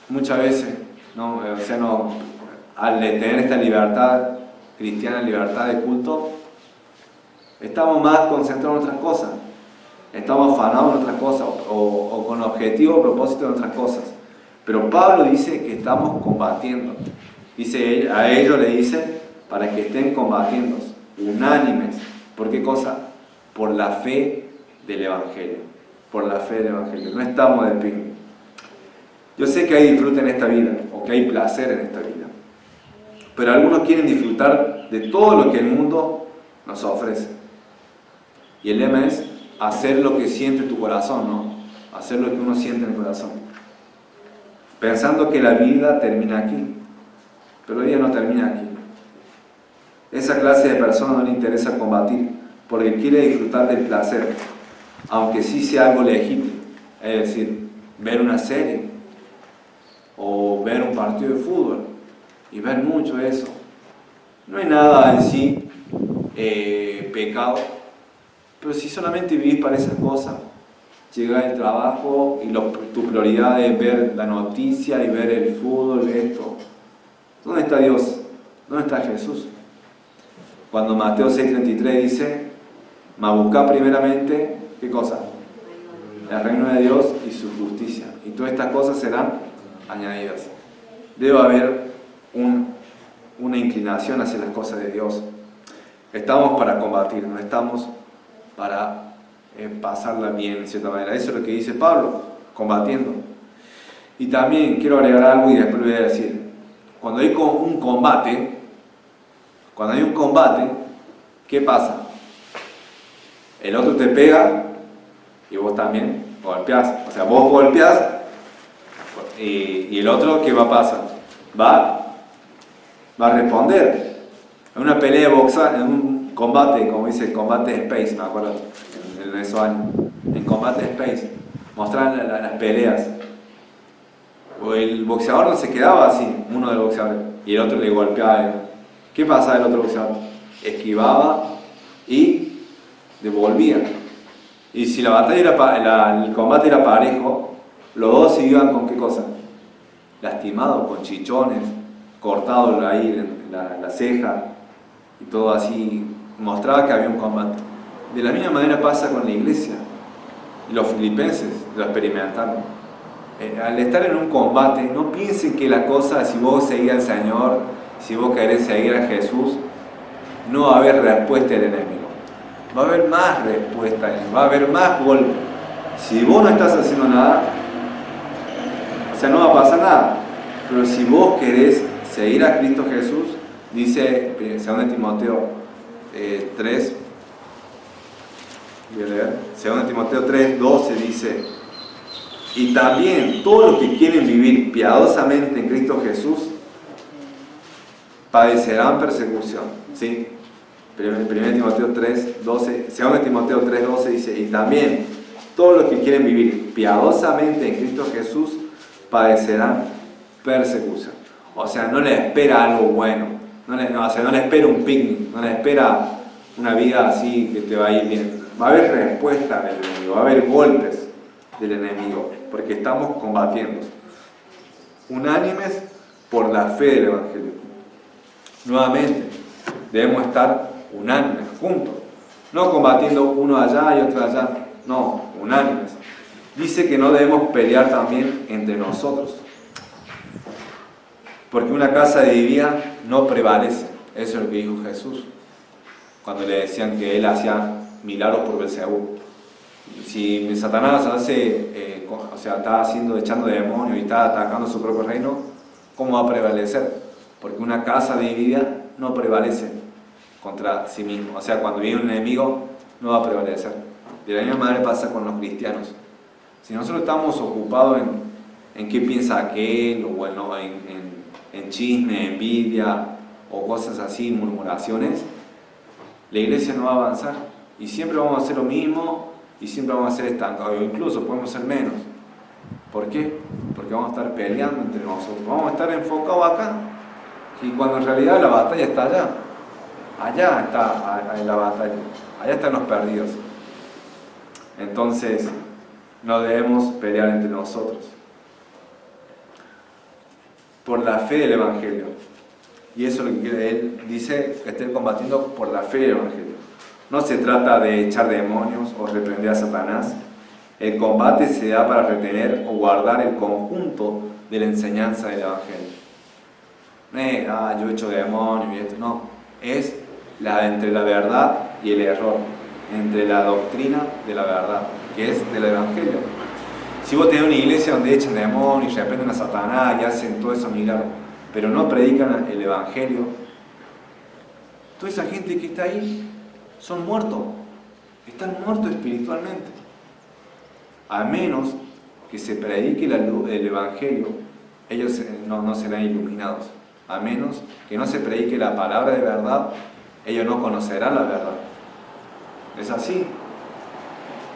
Speaker 1: muchas veces, al tener esta libertad cristiana, libertad de culto, estamos más concentrados en otras cosas. estamos afanados en otras cosas o con objetivo o propósito en otras cosas. Pero Pablo dice que estamos combatiendo. Dice, a ellos le dice, para que estén combatiendo, unánimes. ¿Por qué cosa? Por la fe del Evangelio. Por la fe del Evangelio. No estamos de ping. Yo sé que hay disfrute en esta vida, o que hay placer en esta vida. Pero algunos quieren disfrutar de todo lo que el mundo nos ofrece. Y el lema es hacer lo que siente tu corazón, ¿no? Hacer lo que uno siente en el corazón. Pensando que la vida termina aquí. Pero la vida no termina aquí. Esa clase de personas no le interesa combatir, porque quiere disfrutar del placer, aunque sí sea algo legítimo. Es decir, ver una serie, o ver un partido de fútbol, y ver mucho eso. No hay nada en sí pecado, pero si solamente vivís para esas cosas, llega el trabajo y tu prioridad es ver la noticia y ver el fútbol, esto. ¿Dónde está Dios? ¿Dónde está Jesús? Cuando Mateo 6:33 dice, mas buscad primeramente, ¿qué cosa? El reino de Dios y su justicia. Y todas estas cosas serán añadidas. Debe haber una inclinación hacia las cosas de Dios. Estamos para combatir, no estamos para pasarla bien, en cierta manera. Eso es lo que dice Pablo, combatiendo. Y también quiero agregar algo y después lo voy a decir. Cuando hay un combate, ¿qué pasa? El otro te pega y vos también golpeás. O sea, vos golpeás y el otro, ¿qué va a pasar? Va a responder. En una pelea de boxeo, en un combate, como dice, combate de Space, me acuerdo, en esos años. En combate de Space, mostraban las peleas. O el boxeador no se quedaba así, uno de los boxeadores, y el otro le golpeaba. ¿Qué pasa el otro boxeador? Esquivaba y devolvía. Y si la batalla el combate era parejo, los dos se iban con ¿qué cosa? Lastimados, con chichones, cortados ahí en la ceja, y todo así, mostraba que había un combate. De la misma manera pasa con la iglesia. Y los filipenses lo experimentaron. Al estar en un combate, no piensen que la cosa, si vos seguís al Señor, si vos querés seguir a Jesús, no va a haber respuesta del enemigo. Va a haber más respuesta, va a haber más golpes. Si vos no estás haciendo nada, o sea, no va a pasar nada. Pero si vos querés seguir a Cristo Jesús, dice 2 Timoteo 3, voy a leer, 2 Timoteo 3:12 dice, y también todos los que quieren vivir piadosamente en Cristo Jesús padecerán persecución. ¿Sí? 1 Timoteo 3:12, 2 Timoteo 3:12 dice, y también todos los que quieren vivir piadosamente en Cristo Jesús padecerán persecución. O sea, no les espera algo bueno, no les espera un picnic, no les espera una vida así que te va a ir bien. Va a haber respuesta del enemigo, va a haber golpes del enemigo, porque estamos combatiendo. Unánimes por la fe del Evangelio. Nuevamente, debemos estar unánimes, juntos. No combatiendo uno allá y otro allá. No, unánimes. Dice que no debemos pelear también entre nosotros. Porque una casa dividida no prevalece. Eso es lo que dijo Jesús. Cuando le decían que él hacía milagros por Belcebú. Si Satanás está echando demonios y está atacando su propio reino, ¿cómo va a prevalecer? Porque una casa dividida no prevalece contra sí mismo. O sea, cuando viene un enemigo, no va a prevalecer. De la misma manera pasa con los cristianos. Si nosotros estamos ocupados en qué piensa aquel, o bueno, en chisme, envidia, o cosas así, murmuraciones, la iglesia no va a avanzar. Y siempre vamos a hacer lo mismo, y siempre vamos a ser estancados, o incluso podemos ser menos. ¿Por qué? Porque vamos a estar peleando entre nosotros, vamos a estar enfocados acá, y cuando en realidad la batalla está allá. Allá está la batalla, allá están los perdidos. Entonces, no debemos pelear entre nosotros. Por la fe del Evangelio. Y eso es lo que él dice, que estén combatiendo por la fe del Evangelio. No se trata de echar demonios o reprender a Satanás. El combate se da para retener o guardar el conjunto de la enseñanza del Evangelio. Yo he hecho demonios y esto. No, es entre la verdad y el error, entre la doctrina de la verdad, que es del Evangelio. Si vos tenés una iglesia donde echan demonios y reprenden a Satanás y hacen todo eso milagros, pero no predican el Evangelio, toda esa gente que está ahí son muertos, están muertos espiritualmente. A menos que se predique el Evangelio, ellos no serán iluminados. A menos que no se predique la palabra de verdad, ellos no conocerán la verdad. Es así.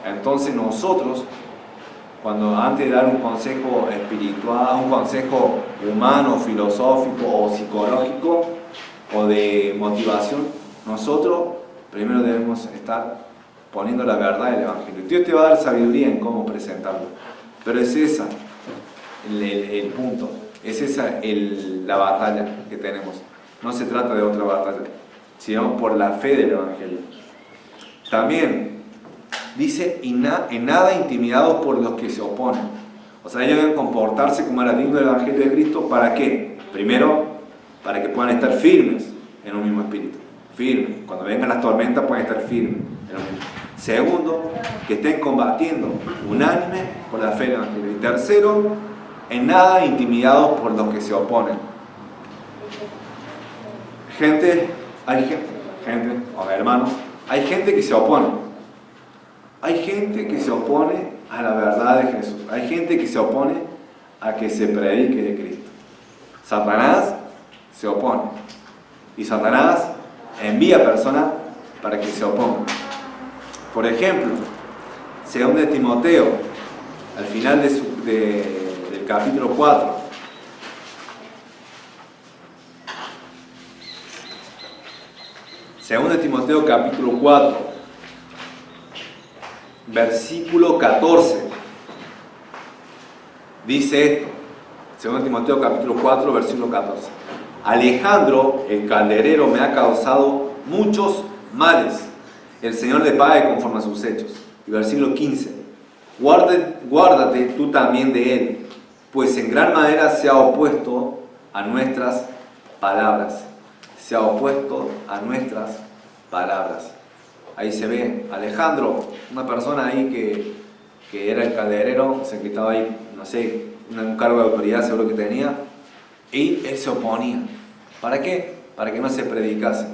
Speaker 1: Entonces nosotros, cuando antes de dar un consejo espiritual, un consejo humano, filosófico o psicológico o de motivación, nosotros primero debemos estar poniendo la verdad del Evangelio. Dios te va a dar sabiduría en cómo presentarlo, pero es esa el punto, es esa la batalla que tenemos. No se trata de otra batalla, sino por la fe del Evangelio. También dice, en nada intimidados por los que se oponen. O sea, ellos deben comportarse como era digno del Evangelio de Cristo. ¿Para qué? Primero, para que puedan estar firmes en un mismo espíritu. Firmes. Cuando vengan las tormentas pueden estar firmes en un mismo. Segundo, que estén combatiendo unánime por la fe del Evangelio. Y tercero, en nada intimidados por los que se oponen. Hermanos, hay gente que se opone. Hay gente que se opone a la verdad de Jesús. Hay gente que se opone a que se predique de Cristo. Satanás se opone. Y Satanás envía personas para que se opongan. Por ejemplo, 2 de Timoteo, al final del capítulo 4, Según de Timoteo capítulo 4, versículo 14, dice esto. Según Timoteo capítulo 4, versículo 14. Alejandro, el calderero, me ha causado muchos males. El Señor le pague conforme a sus hechos. Y versículo 15. Guárdate tú también de él, pues en gran manera se ha opuesto a nuestras palabras. Se ha opuesto a nuestras palabras. Ahí se ve Alejandro, una persona ahí que era el calderero, o sea, que estaba ahí, no sé, un cargo de autoridad seguro que tenía, y él se oponía. ¿Para qué? Para que no se predicase.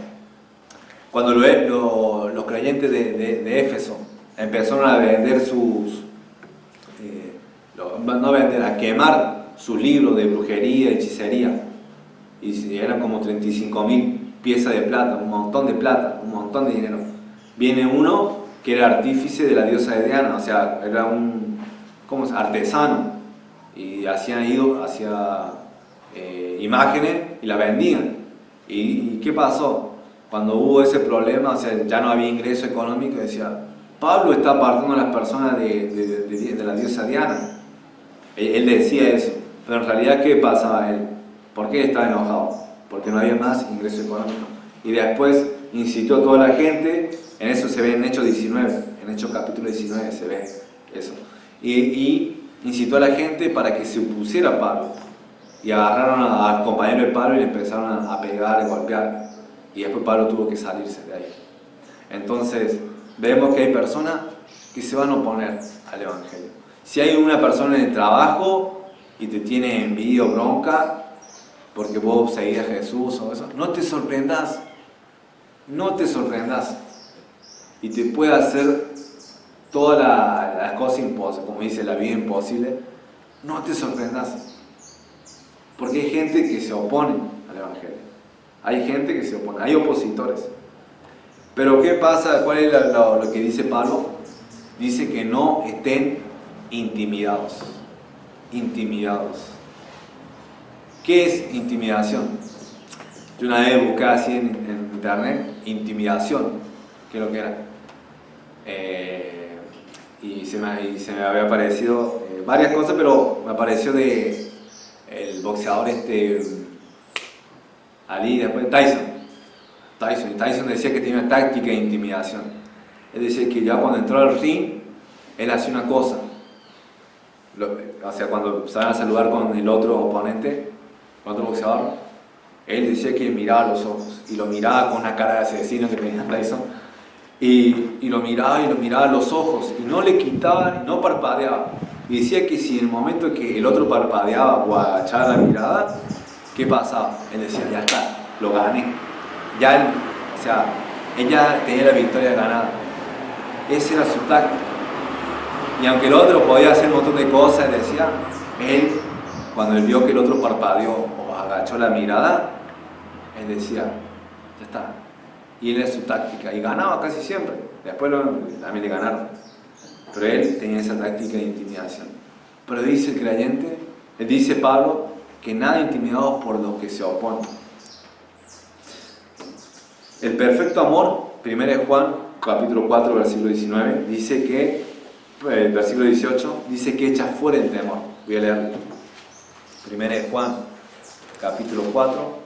Speaker 1: Cuando los creyentes de Éfeso empezaron a vender a quemar sus libros de brujería, hechicería, y eran como 35.000 piezas de plata, un montón de plata, un montón de dinero. Viene uno que era artífice de la diosa de Diana, o sea, era un artesano, y hacía imágenes y las vendían. ¿Y qué pasó? Cuando hubo ese problema, o sea, ya no había ingreso económico, decía, Pablo está apartando a las personas de la diosa Diana. Él decía eso, pero en realidad, ¿qué pasaba él? ¿Por qué estaba enojado? Porque no había más ingreso económico. Y después incitó a toda la gente, en eso se ve en Hechos 19, en Hechos capítulo 19 se ve eso. Y incitó a la gente para que se opusiera a Pablo. Y agarraron al compañero de Pablo y le empezaron a pegar, a golpear. Y después Pablo tuvo que salirse de ahí. Entonces, vemos que hay personas que se van a oponer al Evangelio. Si hay una persona en el trabajo y te tiene envidia o bronca porque vos seguís a Jesús o eso, no te sorprendas. No te sorprendas. Y te puede hacer todas las cosas imposibles, como dice la vida imposible. No te sorprendas. Porque hay gente que se opone al Evangelio. Hay gente que se opone, hay opositores. Pero ¿qué pasa? ¿Cuál es lo que dice Pablo? Dice que no estén intimidados. Intimidados. ¿Qué es intimidación? Yo una vez busqué así en internet, intimidación, ¿qué es lo que era? Y se me había aparecido varias cosas, pero me apareció el boxeador Ali, después Tyson. Tyson. Y Tyson decía que tenía una táctica de intimidación. Él decía que ya cuando entró al ring, él hacía una cosa. O sea, cuando se van a saludar con el otro oponente, con otro boxeador, él decía que miraba a los ojos. Y lo miraba con una cara de asesino que tenía Tyson. Y lo miraba a los ojos. Y no le quitaba, no parpadeaba. Y decía que si en el momento que el otro parpadeaba o agachaba la mirada, ¿qué pasaba? Él decía, ya está, lo gané. Ya él, o sea, ella tenía la victoria ganada. Esa era su táctica. Y aunque el otro podía hacer un montón de cosas, decía, él, cuando él vio que el otro parpadeó o agachó la mirada, él decía, ya está. Y él era su táctica. Y ganaba casi siempre. Después también le ganaron. Pero él tenía esa táctica de intimidación. Pero dice el creyente, dice Pablo, que nada intimidados por los que se oponen. El perfecto amor, 1 Juan, capítulo 4, versículo 19, dice que, el versículo 18, dice que echa fuera el temor. Voy a leerlo. 1 Juan, capítulo 4,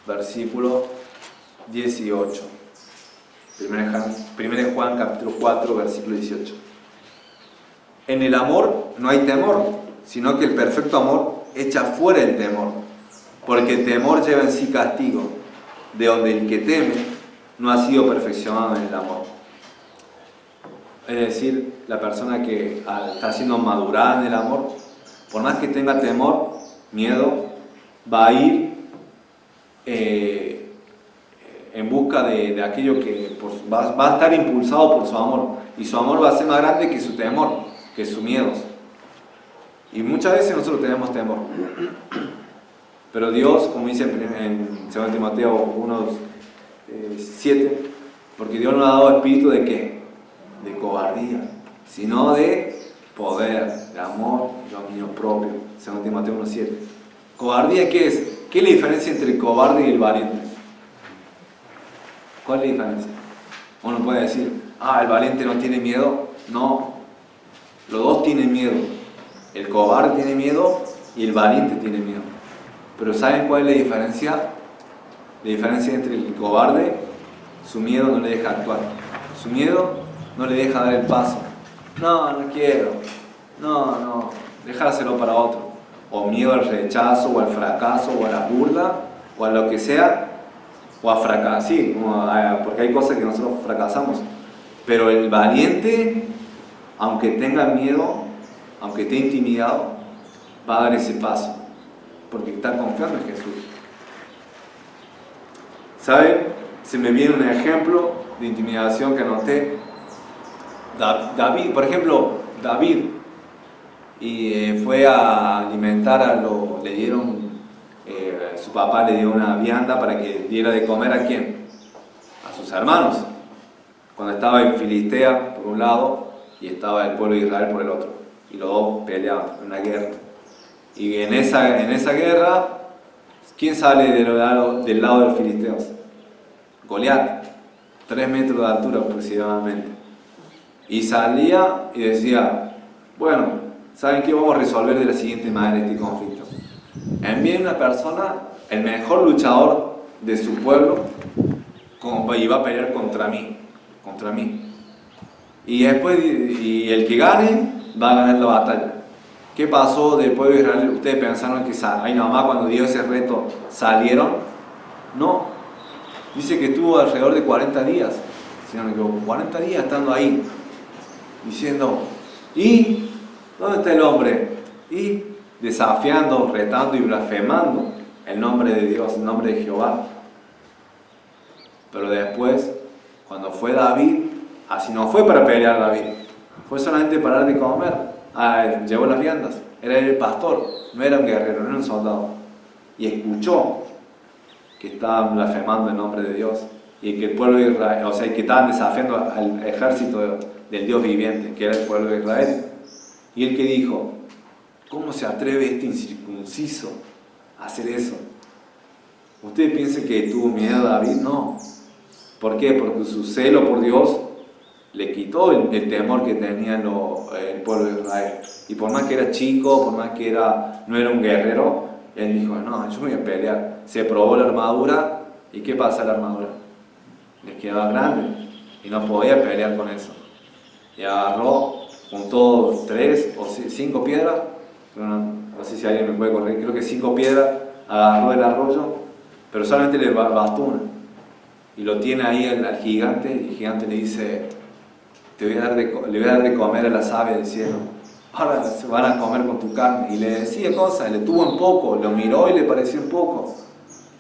Speaker 1: versículo 18. 1 Juan, capítulo 4, versículo 18. En el amor no hay temor, sino que el perfecto amor echa fuera el temor, porque el temor lleva en sí castigo, de donde el que teme no ha sido perfeccionado en el amor. Es decir, la persona que está siendo madurada en el amor, por más que tenga temor, miedo, va a ir en busca de aquello que va a estar impulsado por su amor, y su amor va a ser más grande que su temor, que sus miedos. Y muchas veces nosotros tenemos temor, pero Dios, como dice en 2 Timoteo 1:7, porque Dios nos ha dado espíritu de ¿qué? De cobardía, sino de poder, de amor y dominio propio. 2 Timoteo 1:7. ¿Cobardía qué es? ¿Qué es la diferencia entre el cobarde y el valiente? ¿Cuál es la diferencia? Uno puede decir, el valiente no tiene miedo. No, los dos tienen miedo. El cobarde tiene miedo y el valiente tiene miedo. Pero ¿saben cuál es la diferencia? La diferencia entre el cobarde, su miedo no le deja actuar. Su miedo no le deja dar el paso. No quiero. No, dejárselo para otro. O miedo al rechazo, o al fracaso, o a la burla, o a lo que sea, o a fracasar, sí, porque hay cosas que nosotros fracasamos. Pero el valiente, aunque tenga miedo, aunque esté intimidado, va a dar ese paso, porque está confiando en Jesús. ¿Saben? Se me viene un ejemplo de intimidación que anoté. David, por ejemplo, David, y fue a alimentar le dieron, su papá le dio una vianda para que diera de comer ¿a quién? A sus hermanos. Cuando estaba en Filistea por un lado y estaba el pueblo de Israel por el otro, y los dos peleaban en una guerra. Y en esa guerra, ¿quién sale del lado de los filisteos? Goliat, 3 metros de altura aproximadamente. Y salía y decía, bueno, ¿saben qué? Vamos a resolver de la siguiente manera este conflicto. Envíen una persona, el mejor luchador de su pueblo, y va a pelear contra mí. Y después, y el que gane, va a ganar la batalla. ¿Qué pasó del pueblo de Israel? ¿Ustedes pensaron que ahí nomás cuando dio ese reto salieron? No. Dice que estuvo alrededor de 40 días. Si no me equivoco, 40 días estando ahí. Diciendo, ¿y dónde está el hombre? Y desafiando, retando y blasfemando el nombre de Dios, el nombre de Jehová. Pero después, cuando fue David, así no fue para pelear David, fue solamente para dar de comer. Llevó las viandas, era el pastor, no era un guerrero, no era un soldado. Y escuchó que estaban blasfemando el nombre de Dios y que el pueblo de Israel, o sea, que estaban desafiando al ejército del Dios viviente, que era el pueblo de Israel. Y él que dijo, ¿cómo se atreve este incircunciso a hacer eso? ¿Ustedes piensan que tuvo miedo David? No. ¿Por qué? Porque su celo por Dios le quitó el temor que tenía el pueblo de Israel. Y por más que era chico, por más que no era un guerrero, él dijo, no, yo me voy a pelear. Se probó la armadura ¿Y qué pasa a la armadura? Les quedaba grande y no podía pelear con eso. Y agarró, juntó 3 o 5 piedras, no sé si alguien me puede corregir, creo que 5 piedras, agarró el arroyo, pero solamente le bastó una. Y lo tiene ahí al gigante, y el gigante le dice, le voy a dar de comer a las aves del cielo, ahora se van a comer con tu carne. Y le decía cosas, le tuvo un poco, lo miró y le pareció un poco.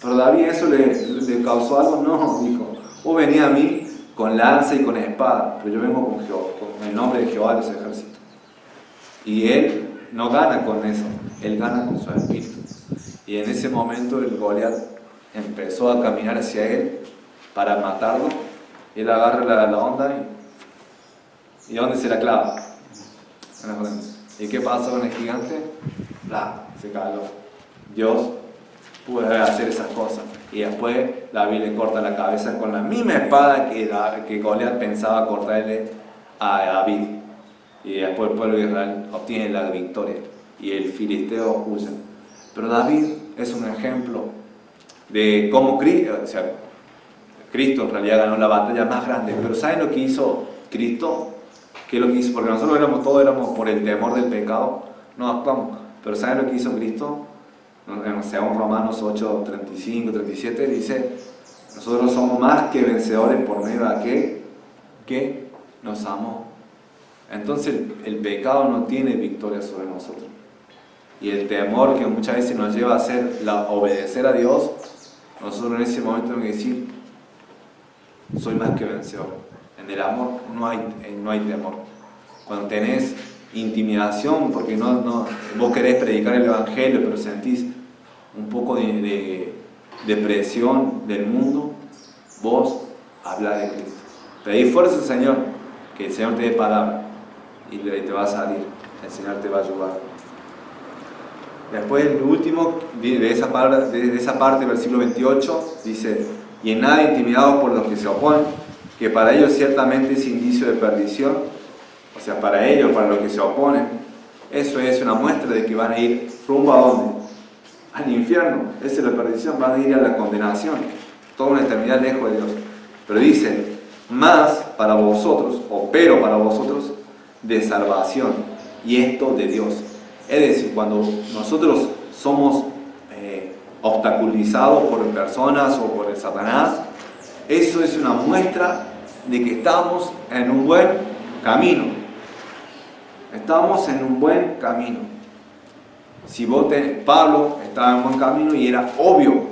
Speaker 1: Pero David, ¿eso le causó algo? No, dijo, vos venís a mí con lanza y con espada, pero yo vengo con Jehová, con el nombre de Jehová de los ejércitos. Y él no gana con eso, él gana con su espíritu. Y en ese momento el Goliat empezó a caminar hacia él para matarlo. Él agarra la onda y ¿dónde se la clava? En la frente. ¿Y qué pasó con el gigante? Se cayó. Dios puede hacer esas cosas. Y después David le corta la cabeza con la misma espada que Goliat pensaba cortarle a David. Y después el pueblo de Israel obtiene la victoria y el filisteo huye. Pero David es un ejemplo de cómo Cristo en realidad ganó la batalla más grande. Pero ¿saben lo que hizo Cristo? ¿Qué es lo que hizo? Porque nosotros éramos por el temor del pecado, no actuamos. Pero ¿saben lo que hizo Cristo? Según Romanos 8, 35, 37 dice, nosotros somos más que vencedores por medio de aquel que nos amó. Entonces el pecado no tiene victoria sobre nosotros. Y el temor que muchas veces nos lleva a obedecer a Dios, nosotros en ese momento tenemos que decir, soy más que vencedor. En el amor no hay temor. Cuando tenés intimidación, porque vos querés predicar el Evangelio, pero sentís un poco de presión del mundo, vos hablá de Cristo. Pedí fuerza al Señor, que el Señor te dé palabra y te va a salir, el Señor te va a ayudar. Después, el último, de esa parte, versículo 28, dice, y en nada intimidados por los que se oponen, que para ellos ciertamente es indicio de perdición. O sea, para ellos, para los que se oponen, eso es una muestra de que van a ir rumbo a ¿dónde? Al infierno. Esa es la perdición, van a ir a la condenación, toda una eternidad lejos de Dios. Pero dice, más para vosotros, pero para vosotros, de salvación, y esto de Dios. Es decir, cuando nosotros somos obstaculizados por personas o por el Satanás, eso es una muestra de que estamos en un buen camino. Estamos en un buen camino. Pablo estaba en un buen camino y era obvio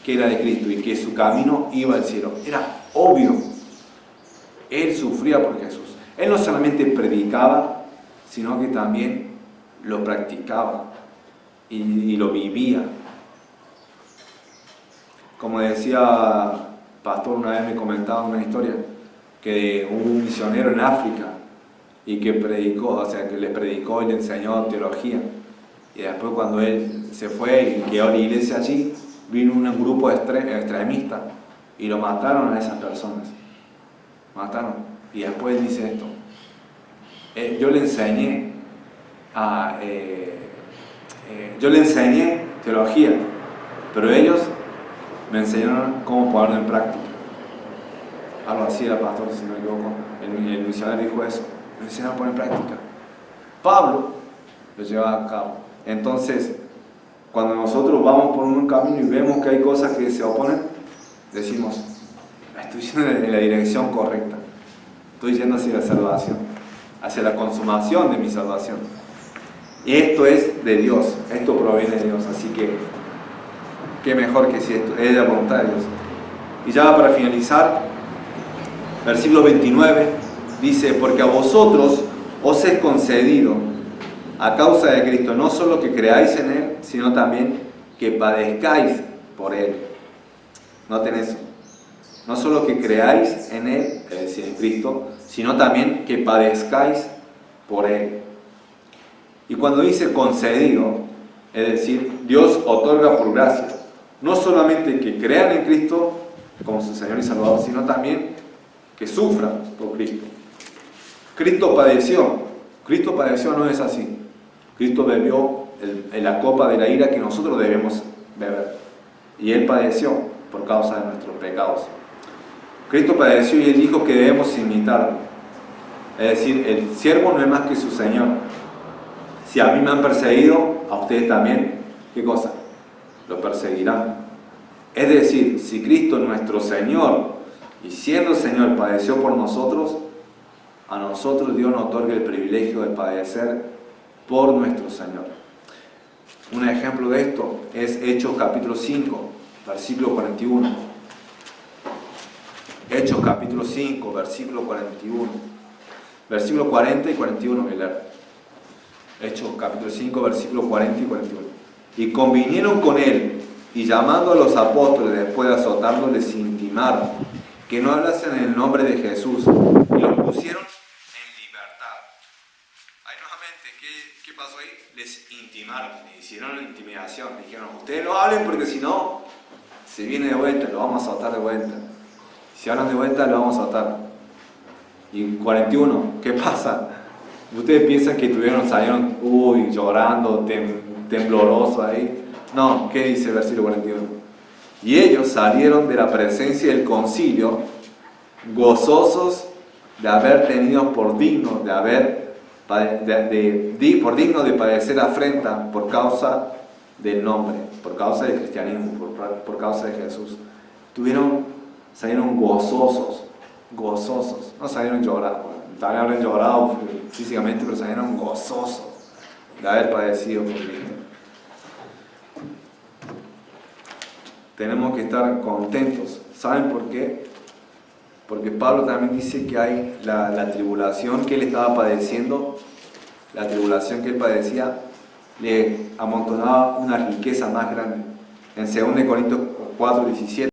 Speaker 1: que era de Cristo y que su camino iba al cielo. Era obvio. Él sufría por Jesús. Él no solamente predicaba, sino que también lo practicaba y lo vivía. Como decía pastor, una vez me comentaba una historia que hubo un misionero en África y que les predicó y le enseñó teología. Y después, cuando él se fue y quedó la iglesia allí, vino un grupo extremista y lo mataron a esas personas. Mataron. Y después dice esto: yo le enseñé teología, pero ellos me enseñaron cómo ponerlo en práctica. Algo así era pastor, si no me equivoco. El misionero dijo eso. Me enseñaron a poner en práctica. Pablo lo llevaba a cabo. Entonces, cuando nosotros vamos por un camino y vemos que hay cosas que se oponen, decimos, estoy yendo en la dirección correcta. Estoy yendo hacia la salvación, hacia la consumación de mi salvación. Y esto es de Dios, esto proviene de Dios. Así que, qué mejor que si esto es la voluntad de Dios. Y ya para finalizar, versículo 29 dice, porque a vosotros os es concedido, a causa de Cristo, no solo que creáis en Él, sino también que padezcáis por Él. Noten eso. No solo que creáis en Él, es decir, en Cristo, sino también que padezcáis por Él. Y cuando dice concedido, es decir, Dios otorga por gracia. No solamente que crean en Cristo como su Señor y Salvador, sino también que sufran por Cristo. Cristo padeció no es así. Cristo bebió la copa de la ira que nosotros debemos beber. Y Él padeció. por causa de nuestros pecados. Cristo padeció y Él dijo que debemos imitarlo. Es decir, el siervo no es más que su Señor. Si a mí me han perseguido, a ustedes también, ¿qué cosa? Lo perseguirán. Es decir, si Cristo nuestro Señor, y siendo Señor, padeció por nosotros, a nosotros Dios nos otorga el privilegio de padecer por nuestro Señor. Un ejemplo de esto es Hechos capítulo 5, versículo 41. Hechos capítulo 5, versículo 41. Versículo 40 y 41 voy a leer. Hechos capítulo 5, versículo 40 y 41. Y convinieron con él, y llamando a los apóstoles después de azotarlos, les intimaron que no hablasen en el nombre de Jesús, y los pusieron en libertad. Ahí nuevamente, ¿qué pasó ahí? Les intimaron, les hicieron la intimidación, les dijeron, ustedes no hablen porque si no, se viene de vuelta, lo vamos a azotar de vuelta. Si hablan de vuelta, lo vamos a azotar. Y 41, ¿qué pasa? Ustedes piensan que salieron llorando, temblorosos ahí. No, ¿qué dice el versículo 41? Y ellos salieron de la presencia del concilio gozosos de haber tenido por digno de padecer afrenta por causa del nombre, por causa del cristianismo, por causa de Jesús. Salieron gozosos, no salieron llorando, también habrán llorado físicamente, pero salieron gozosos de haber padecido por Cristo. Tenemos que estar contentos. ¿Saben por qué? Porque Pablo también dice que hay la tribulación que él estaba padeciendo, la tribulación que él padecía, le amontonaba una riqueza más grande. En 2 Corintios 4:17